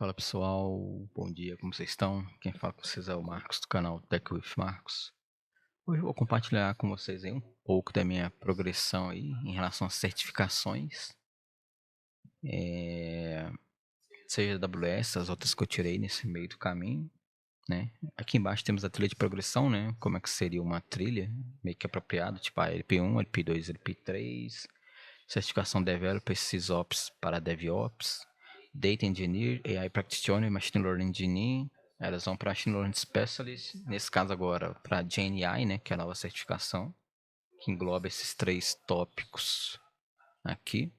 Fala pessoal, bom dia, como vocês estão? Quem fala com vocês é o Marcos do canal Tech with Marcos. Hoje eu vou compartilhar com vocês aí um pouco da minha progressão aí em relação às certificações, seja da AWS, as outras que eu tirei nesse meio do caminho, né? Aqui embaixo temos a trilha de progressão, né? Como é que seria uma trilha meio que apropriada, tipo a LP1, LP2, LP3, certificação Developer, SysOps para DevOps, Data Engineer, AI Practitioner, Machine Learning Engineer. Elas vão para Machine Learning Specialist, nesse caso agora para GenAI, né, que é a nova certificação, que engloba esses três tópicos aqui.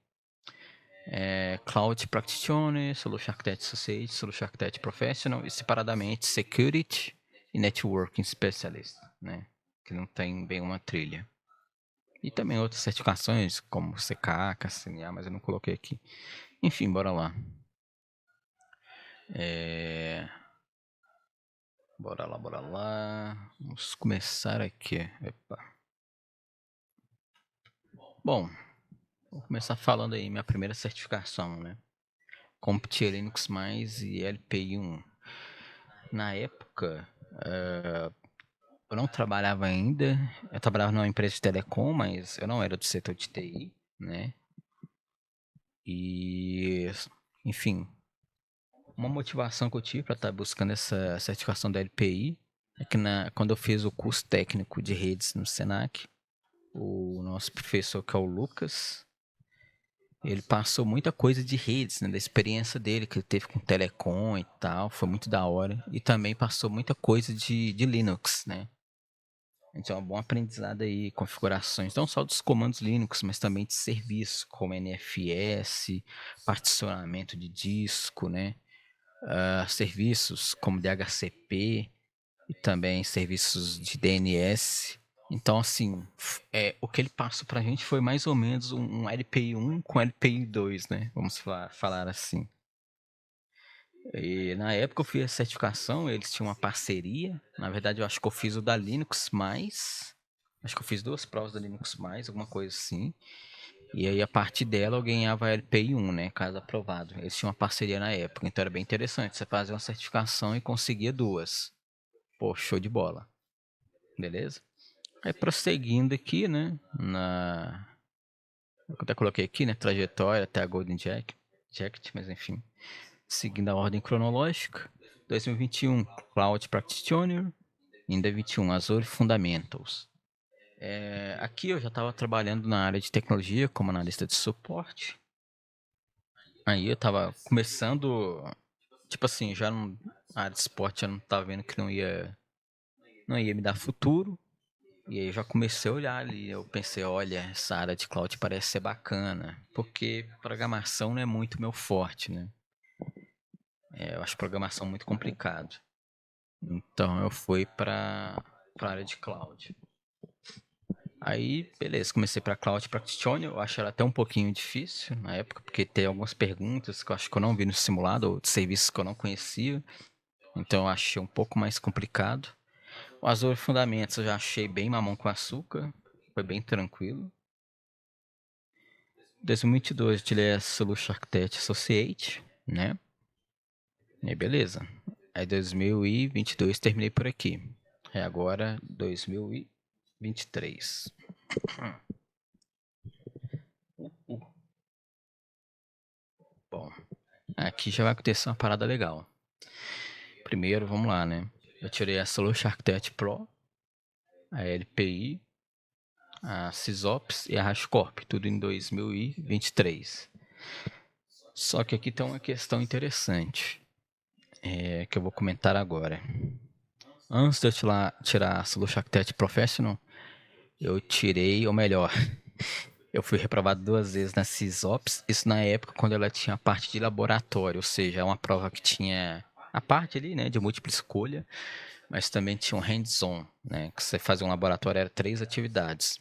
Cloud Practitioner, Solution Architect Associate, Solution Architect Professional e separadamente Security e Networking Specialist, né, que não tem bem uma trilha. E também outras certificações, como CK, KCNA, mas eu não coloquei aqui. Enfim, bora lá. Bora lá, bora lá. Vamos começar aqui. Epa. Bom, vou começar falando aí minha primeira certificação, né? CompTIA Linux+, e LPI1. Na época, eu não trabalhava ainda. Eu trabalhava numa empresa de telecom, mas eu não era do setor de TI, né? E, enfim, uma motivação que eu tive para estar buscando essa certificação da LPI é que quando eu fiz o curso técnico de redes no Senac, o nosso professor, que é o Lucas, ele passou muita coisa de redes, né, da experiência dele, que ele teve com telecom e tal, foi muito da hora. E também passou muita coisa de Linux, né? Então é um bom aprendizado aí, configurações, não só dos comandos Linux, mas também de serviços, como NFS, particionamento de disco, né? Serviços como DHCP e também serviços de DNS. Então, assim, o que ele passou pra gente foi mais ou menos um LPI 1 com LPI 2, né? Vamos falar assim. E na época eu fiz a certificação, eles tinham uma parceria. Na verdade, eu acho que eu fiz o da Linux+. Acho que eu fiz 2 provas da Linux+, alguma coisa assim. E aí, a partir dela, eu ganhava LPI 1, né? Caso aprovado. Eles tinham uma parceria na época, então era bem interessante. Você fazia uma certificação e conseguia 2. Pô, show de bola. Beleza? Aí, prosseguindo aqui, né? Eu até coloquei aqui, né? Trajetória até a Golden Jacket, mas enfim. Seguindo a ordem cronológica. 2021, Cloud Practitioner. Em 2021, Azure Fundamentals. Aqui eu já estava trabalhando na área de tecnologia como analista de suporte. Aí eu estava começando, tipo assim, já na área de esporte eu não estava vendo que não ia me dar futuro. E aí eu já comecei a olhar ali, eu pensei, olha, essa área de cloud parece ser bacana, porque programação não é muito meu forte, né? Eu acho programação muito complicado. Então eu fui para a área de cloud. Aí, beleza, comecei para Cloud Practitioner, eu acho ela até um pouquinho difícil na época, porque tem algumas perguntas que eu acho que eu não vi no simulado, ou de serviços que eu não conhecia, então eu achei um pouco mais complicado. O Azure Fundamentos eu já achei bem mamão com açúcar, foi bem tranquilo. 2022 eu tirei a Solution Architect Associate, né? E aí, beleza. Aí 2022 terminei por aqui. Aí agora 2023. Bom, aqui já vai acontecer uma parada legal. Primeiro, vamos lá, né? Eu tirei a Solution Architect Pro, a LPI, a SysOps e a HashiCorp, tudo em 2023. Só que aqui tem uma questão interessante, que eu vou comentar agora. Antes de eu tirar a Solution Architect Professional, eu tirei, ou melhor, eu fui reprovado 2 vezes na SysOps, isso na época quando ela tinha a parte de laboratório, ou seja, é uma prova que tinha a parte ali, né, de múltipla escolha, mas também tinha um hands-on, né, que você fazia um laboratório, era 3 atividades.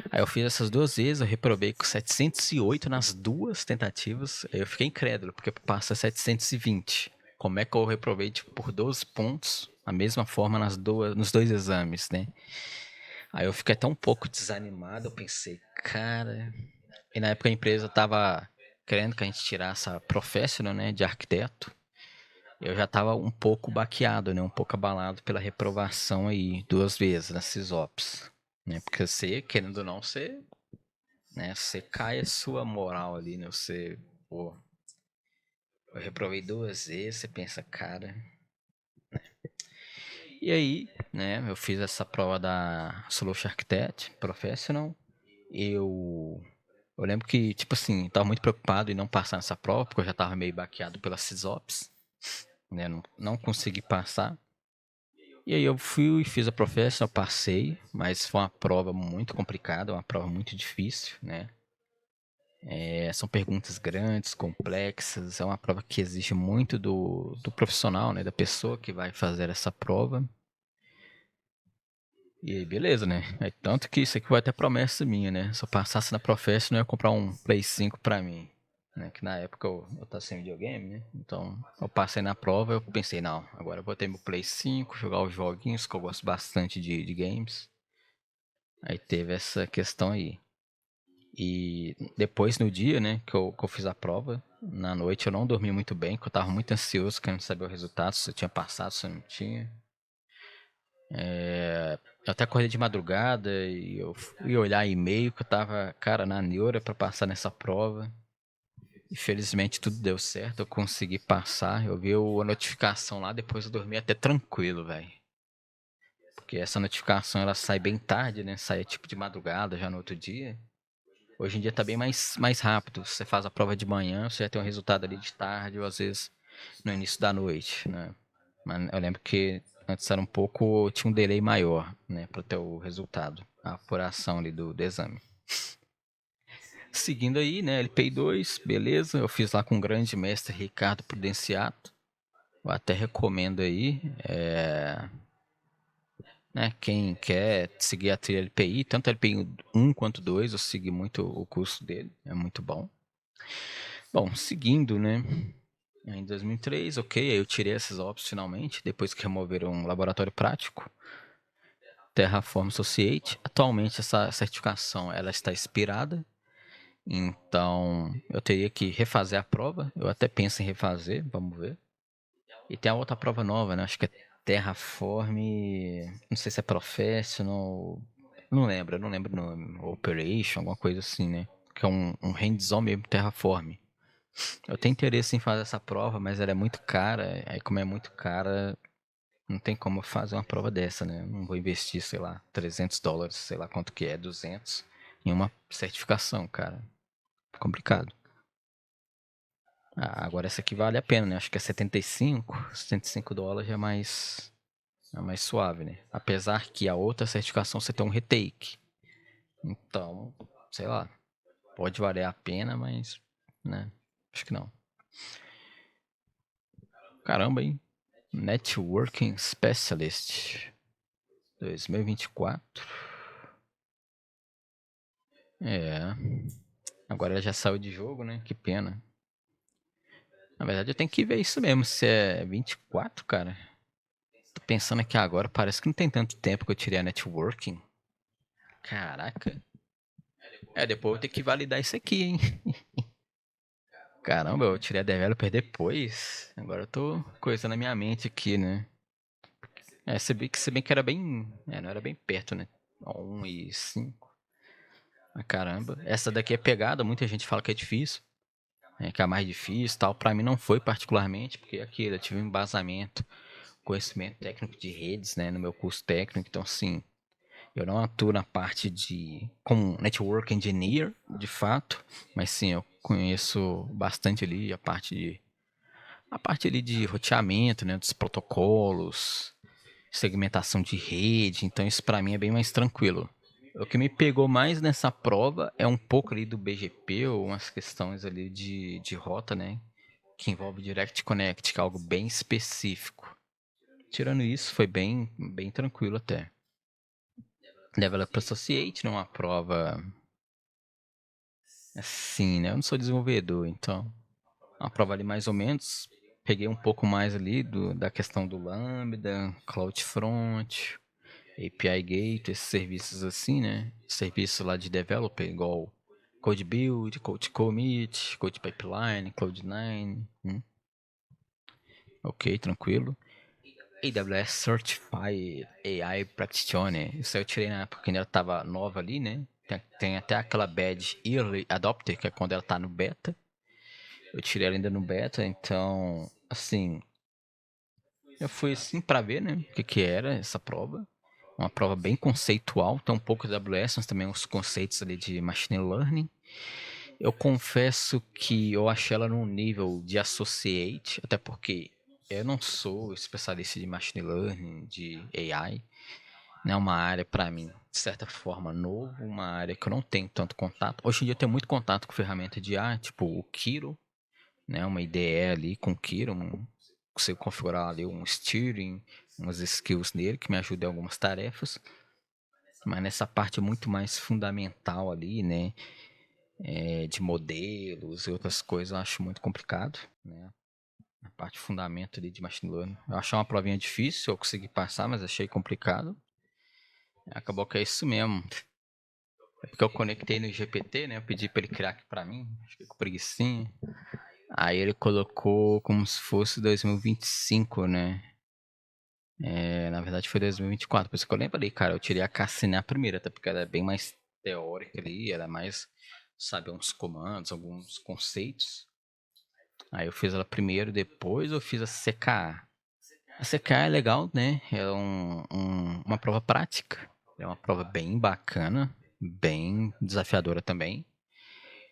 Aí eu fiz essas 2 vezes, eu reprovei com 708 nas 2 tentativas, aí eu fiquei incrédulo, porque passa 720. Como é que eu reprovei tipo, por 12 pontos, a mesma forma nos 2 exames, né? Aí eu fiquei até um pouco desanimado, eu pensei, cara... E na época a empresa tava querendo que a gente tirasse a professional, né, de arquiteto. eu já tava um pouco baqueado, né? Um pouco abalado pela reprovação aí, 2 vezes na SysOps, né? Porque você, querendo ou não, você, né? Você cai a sua moral ali, né? Você, pô, eu reprovei 2 vezes, você pensa, cara. E aí, né? Eu fiz essa prova da Solution Architect Professional. Eu lembro que, tipo assim, tava muito preocupado em não passar nessa prova, porque eu já tava meio baqueado pela SysOps, né? Não consegui passar. E aí eu fui e fiz a Professional, passei, mas foi uma prova muito complicada, uma prova muito difícil, né? São perguntas grandes, complexas, é uma prova que exige muito do profissional, né? Da pessoa que vai fazer essa prova. E aí, beleza, né? Tanto que isso aqui foi até promessa minha, né? Se eu passasse na Professional, eu ia comprar um Play 5 pra mim. Né? Que na época eu tava sem videogame, né? Então eu passei na prova eu pensei, não, agora eu vou ter meu Play 5, jogar os joguinhos, que eu gosto bastante de games. Aí teve essa questão aí. E depois no dia, né, que eu fiz a prova, na noite eu não dormi muito bem, porque eu tava muito ansioso, querendo saber o resultado, se eu tinha passado, se eu não tinha. Eu até acordei de madrugada e eu fui olhar e-mail que eu tava, cara, na neura pra passar nessa prova. E felizmente tudo deu certo, eu consegui passar. Eu vi a notificação lá, depois eu dormi até tranquilo, velho. Porque essa notificação ela sai bem tarde, né? Sai tipo de madrugada já no outro dia. Hoje em dia tá bem mais rápido. Você faz a prova de manhã, você já tem um resultado ali de tarde, ou às vezes no início da noite, né? Mas eu lembro que antes era um pouco, tinha um delay maior, né, para ter o resultado, a apuração ali do exame. Seguindo aí, né, LPI2, beleza, eu fiz lá com o grande mestre Ricardo Prudenciato, eu até recomendo aí, né, quem quer seguir a trilha LPI, tanto LPI 1 quanto 2, eu segui muito o curso dele, é muito bom. Bom, seguindo, né, em 2003, ok, aí eu tirei esses ops finalmente, depois que removeram um laboratório prático, Terraform Associate. Atualmente essa certificação ela está expirada, então eu teria que refazer a prova. Eu até penso em refazer, vamos ver. E tem a outra prova nova, né? Acho que é Terraform, não sei se é Professional, não lembro o nome, Operation, alguma coisa assim, né? Que é um hands-on mesmo Terraform. Eu tenho interesse em fazer essa prova, mas ela é muito cara. Aí como é muito cara, não tem como fazer uma prova dessa, né? Não vou investir, sei lá, $300, sei lá quanto que é, 200, em uma certificação, cara. Complicado. Agora essa aqui vale a pena, né? Acho que é 75 dólares é mais suave, né? Apesar que a outra certificação você tem um retake. Então, sei lá, pode valer a pena, mas, né? Acho que não. Caramba, hein? Networking Specialist 2024. É. Agora ela já saiu de jogo, né? Que pena. Na verdade, eu tenho que ver isso mesmo, se é 24, cara. Tô pensando aqui agora, parece que não tem tanto tempo que eu tirei a networking. Caraca. Depois eu vou ter que validar isso aqui, hein? Caramba, eu tirei a developer depois. Agora eu tô coisando na minha mente aqui, né? Se bem que era bem. Não era bem perto, né? 1 e 5. Ah, caramba. Essa daqui é pegada, muita gente fala que é difícil. Que é a mais difícil e tal. Pra mim não foi particularmente, porque aquilo, eu tive um embasamento, conhecimento técnico de redes, né, no meu curso técnico. Então, assim, eu não atuo na parte de como network engineer, de fato, mas sim, eu conheço bastante ali a parte ali de roteamento, né, dos protocolos, segmentação de rede. Então, isso para mim é bem mais tranquilo. O que me pegou mais nessa prova é um pouco ali do BGP, ou umas questões ali de rota, né? Que envolve Direct Connect, que é algo bem específico. Tirando isso, foi bem tranquilo até. Developer Associate, numa prova assim, né? Eu não sou desenvolvedor, então, uma prova ali mais ou menos. Peguei um pouco mais ali da questão do Lambda, CloudFront, API Gate, esses serviços assim, né? Serviço lá de developer, igual Code Build, Code Commit, Code Pipeline, Cloud9. ok, tranquilo. AWS Certified AI Practitioner. Isso eu tirei na época que ela tava nova ali, né? Tem até aquela badge Early Adopter, que é quando ela tá no beta. Eu tirei ela ainda no beta, então, assim, eu fui assim pra ver, né, o que que era essa prova. Uma prova bem conceitual, tem um pouco de AWS, mas também os conceitos ali de Machine Learning. Eu confesso que eu achei ela num nível de Associate, até porque eu não sou especialista de Machine Learning, de AI. Não é uma área para mim, de certa forma, novo, uma área que eu não tenho tanto contato. Hoje em dia eu tenho muito contato com ferramenta de IA, tipo o Kiro, né, uma IDE ali com o Kiro, consigo configurar ali um steering, umas skills nele que me ajudam em algumas tarefas. Mas nessa parte muito mais fundamental ali, né, de modelos e outras coisas, eu acho muito complicado, né? A parte fundamento ali de machine learning. Eu achei uma provinha difícil, eu consegui passar, mas achei complicado. Acabou que é isso mesmo. É porque eu conectei no GPT, né? Eu pedi pra ele criar aqui pra mim, fiquei com preguicinha. Aí ele colocou como se fosse 2025, né? Na verdade foi 2024, por isso que eu lembrei, cara. Eu tirei a Cassine a primeira, até porque ela é bem mais teórica ali, ela é mais, sabe, uns comandos, alguns conceitos. Aí eu fiz ela primeiro, depois eu fiz a CKA. A CKA é legal, né? É uma prova prática. É uma prova bem bacana, bem desafiadora também.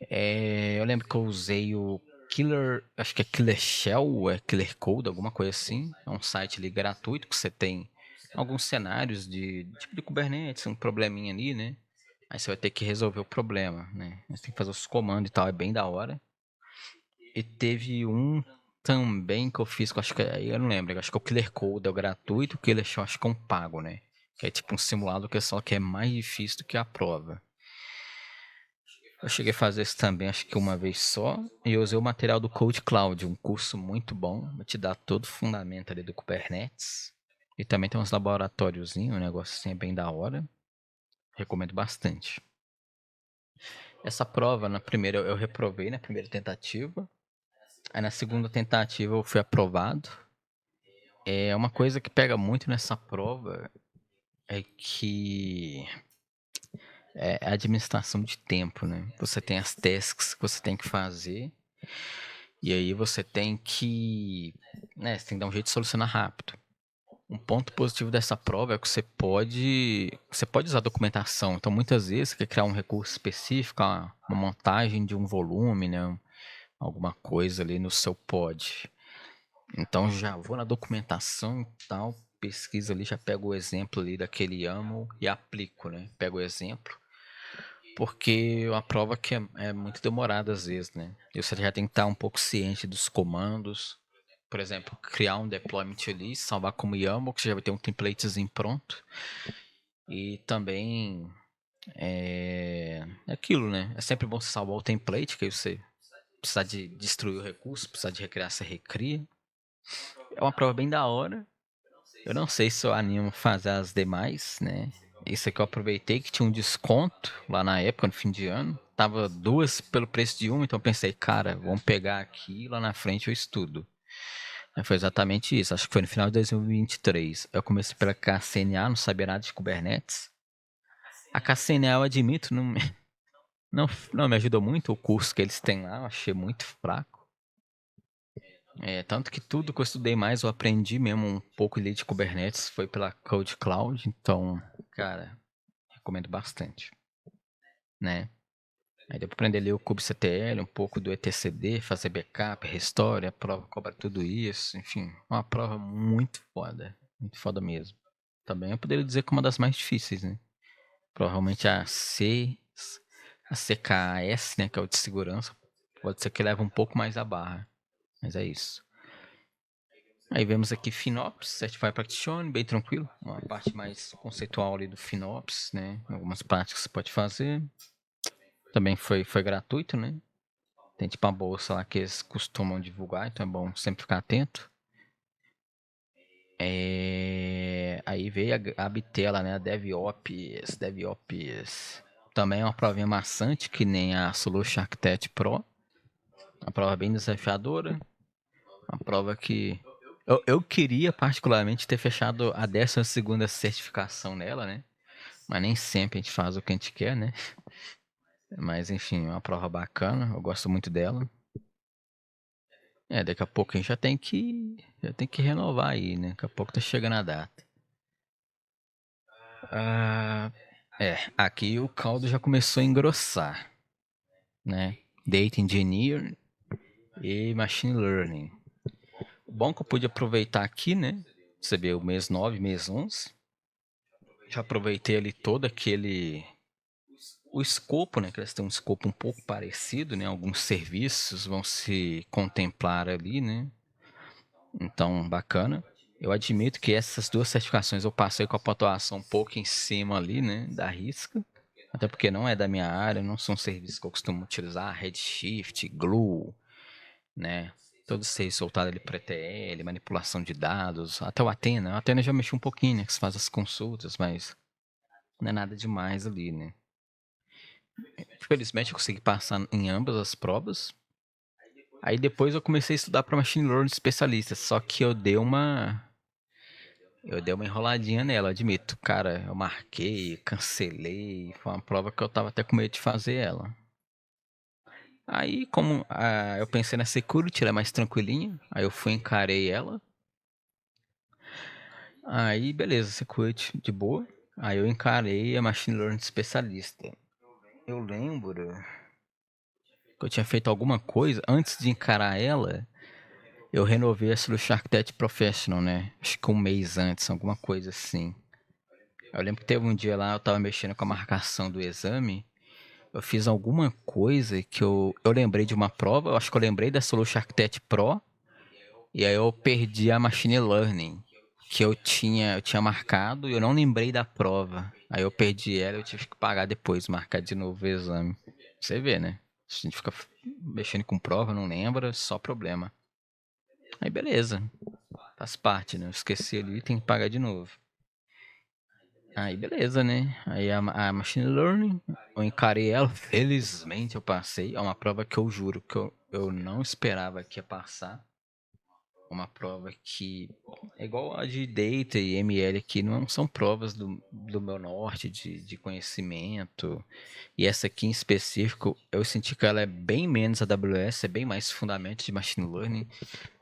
Eu lembro que eu usei o Killer, acho que é Killer Shell ou é Killer Code, alguma coisa assim. É um site ali gratuito que você tem alguns cenários de tipo de Kubernetes, um probleminha ali, né? Aí você vai ter que resolver o problema, né? Você tem que fazer os comandos e tal, é bem da hora. E teve um também que eu fiz, que eu acho que eu não lembro, acho que o Killer Code é o gratuito, o Killer Shell acho que é um pago, né? Que é tipo um simulado que só que é mais difícil do que a prova. Eu cheguei a fazer isso também, acho que uma vez só, e eu usei o material do Code Cloud, um curso muito bom, vai te dar todo o fundamento ali do Kubernetes. E também tem uns laboratóriozinhos, um negócio assim é bem da hora. Recomendo bastante. Essa prova, na primeira eu reprovei na primeira tentativa. Aí na segunda tentativa eu fui aprovado. É uma coisa que pega muito nessa prova é que é a administração de tempo, né? Você tem as tasks que você tem que fazer e aí você tem que, né, você tem que dar um jeito de solucionar rápido. Um ponto positivo dessa prova é que você pode usar documentação. Então, muitas vezes, você quer criar um recurso específico, uma montagem de um volume, né? Alguma coisa ali no seu pod. Então, já vou na documentação e tal, pesquisa ali, já pego o exemplo ali daquele YAML e aplico, né? Pego o exemplo. Porque é uma prova que é muito demorada às vezes, né? E você já tem que estar um pouco ciente dos comandos. Por exemplo, criar um deployment ali, salvar como YAML, que você já vai ter um templatezinho pronto. E também é aquilo, né? É sempre bom você salvar o template, que aí você precisar de destruir o recurso, precisar de recriar, você recria. É uma prova bem da hora. Eu não sei se eu animo fazer as demais, né? Isso aqui eu aproveitei que tinha um desconto lá na época, no fim de ano. Tava duas pelo preço de uma, então eu pensei, cara, vamos pegar aqui e lá na frente eu estudo. Foi exatamente isso, acho que foi no final de 2023. Eu comecei pela KCNA, não sabia nada de Kubernetes. A KCNA, eu admito, não me ajudou muito o curso que eles têm lá, eu achei muito fraco. Tanto que tudo que eu estudei mais, eu aprendi mesmo um pouco ali de Kubernetes, foi pela Code Cloud, então, cara, recomendo bastante, né? Aí deu pra aprender ali o kubectl, um pouco do etcd, fazer backup, restore, a prova cobra tudo isso, enfim, uma prova muito foda mesmo. Também eu poderia dizer que é uma das mais difíceis, né? Provavelmente a CKAS, né, que é o de segurança, pode ser que leve um pouco mais a barra, mas é isso. Aí vemos aqui FinOps, Certified Practitioner, bem tranquilo. Uma parte mais conceitual ali do FinOps, né? Algumas práticas que você pode fazer. Também foi gratuito, né? Tem tipo uma bolsa lá que eles costumam divulgar, então é bom sempre ficar atento. Aí veio a Bitela, né? A DevOps. Também é uma provinha maçante, que nem a Solution Architect Pro. Uma prova bem desafiadora. Uma prova que Eu queria particularmente ter fechado a 12ª certificação nela, né? Mas nem sempre a gente faz o que a gente quer, né? Mas enfim, é uma prova bacana, eu gosto muito dela. Daqui a pouco a gente já tem que renovar aí, né? Daqui a pouco tá chegando a data. Aqui o caldo já começou a engrossar, né? Data Engineer e Machine Learning. O bom que eu pude aproveitar aqui, né? Você vê o mês 9, mês 11. Já aproveitei ali todo aquele... O escopo, né? Que eles têm um escopo um pouco parecido, né? Alguns serviços vão se contemplar ali, né? Então, bacana. Eu admito que essas duas certificações eu passei com a pontuação um pouco em cima ali, né? Da risca. Até porque não é da minha área, não são serviços que eu costumo utilizar. Redshift, Glue, né? Todos vocês soltados ali para ETL, manipulação de dados, até o Athena. O Athena já mexi um pouquinho, né? Que se faz as consultas, mas não é nada demais ali, né? Felizmente eu consegui passar em ambas as provas. Aí depois eu comecei a estudar para Machine Learning especialista, só que eu dei uma enroladinha nela, admito. Cara, eu marquei, cancelei, foi uma prova que eu tava até com medo de fazer ela. Aí, como eu pensei na Security, ela é mais tranquilinha, aí eu fui encarei ela. Aí, beleza, Security de boa. Aí eu encarei a Machine Learning especialista. Eu lembro que eu tinha feito alguma coisa antes de encarar ela. Eu renovei a Solution Architect Professional, né? Acho que um mês antes, alguma coisa assim. Eu lembro que teve um dia lá, eu tava mexendo com a marcação do exame. Eu fiz alguma coisa que eu lembrei de uma prova. Eu acho que eu lembrei da Solution Architect Pro. E aí eu perdi a Machine Learning. Que eu tinha marcado e eu não lembrei da prova. Aí eu perdi ela e eu tive que pagar depois, marcar de novo o exame. Você vê, né? A gente fica mexendo com prova, não lembra, só problema. Aí beleza. Faz parte, né? Eu esqueci ali, tem que pagar de novo. Aí beleza, né? Aí a Machine Learning, eu encarei ela, felizmente eu passei. É uma prova que eu juro que eu não esperava que ia passar. Uma prova que é igual a de Data e ML aqui, não são provas do meu norte de conhecimento. E essa aqui em específico, eu senti que ela é bem menos AWS, é bem mais fundamento de Machine Learning,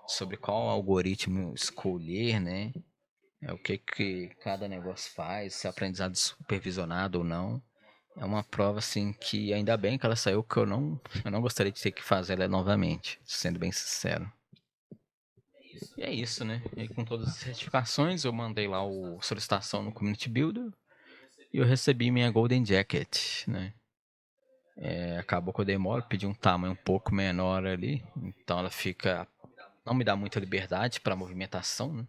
sobre qual algoritmo escolher, né? O que cada negócio faz, se é aprendizado supervisionado ou não. É uma prova assim que ainda bem que ela saiu, que eu não gostaria de ter que fazer ela novamente, sendo bem sincero. E é isso, né? E com todas as certificações, eu mandei lá a solicitação no Community Builder e eu recebi minha Golden Jacket, né? Acabou que eu demoro, pedi um tamanho um pouco menor ali, então ela fica... Não me dá muita liberdade para movimentação, né?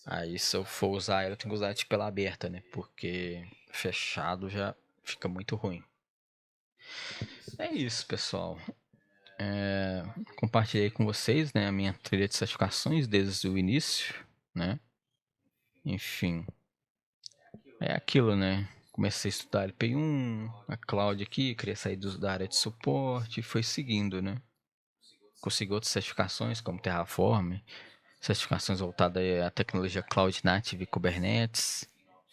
Aí se eu for usar ela, eu tenho que usar tipo ela aberta, né? Porque fechado já fica muito ruim. É isso, pessoal. Compartilhei com vocês, né, a minha trilha de certificações desde o início, né? Enfim, é aquilo, né? Comecei a estudar LP1, a Cloud aqui, queria sair da área de suporte, e foi seguindo, né? Consegui outras certificações, como Terraform, certificações voltadas à tecnologia Cloud Native e Kubernetes,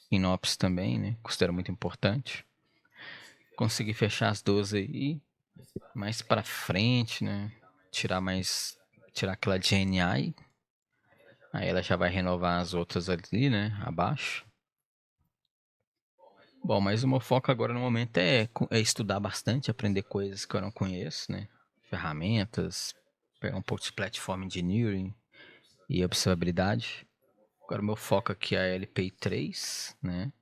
FinOps também, né? Considero muito importante. Consegui fechar as 12 aí, mais pra frente, né? Tirar aquela GNI, aí ela já vai renovar as outras ali, né? Abaixo. Bom, mas o meu foco agora no momento é estudar bastante, aprender coisas que eu não conheço, né? Ferramentas, pegar um pouco de Platform Engineering e observabilidade. Agora o meu foco aqui é a LPI3, né?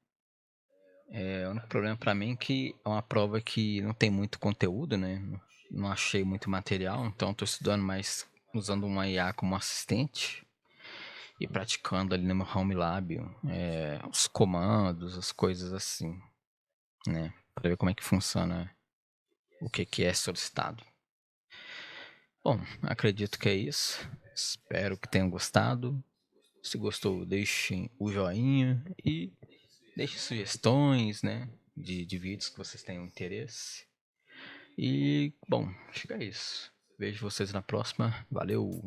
O único problema para mim é que é uma prova que não tem muito conteúdo, né? Não achei muito material, então estou estudando mais usando uma IA como assistente e praticando ali no meu Home Lab os comandos, as coisas assim, né? Para ver como é que funciona, o que é solicitado. Bom, acredito que é isso. Espero que tenham gostado. Se gostou, deixem o joinha e deixem sugestões, né? De vídeos que vocês tenham interesse. E, bom, acho que é isso. Vejo vocês na próxima. Valeu!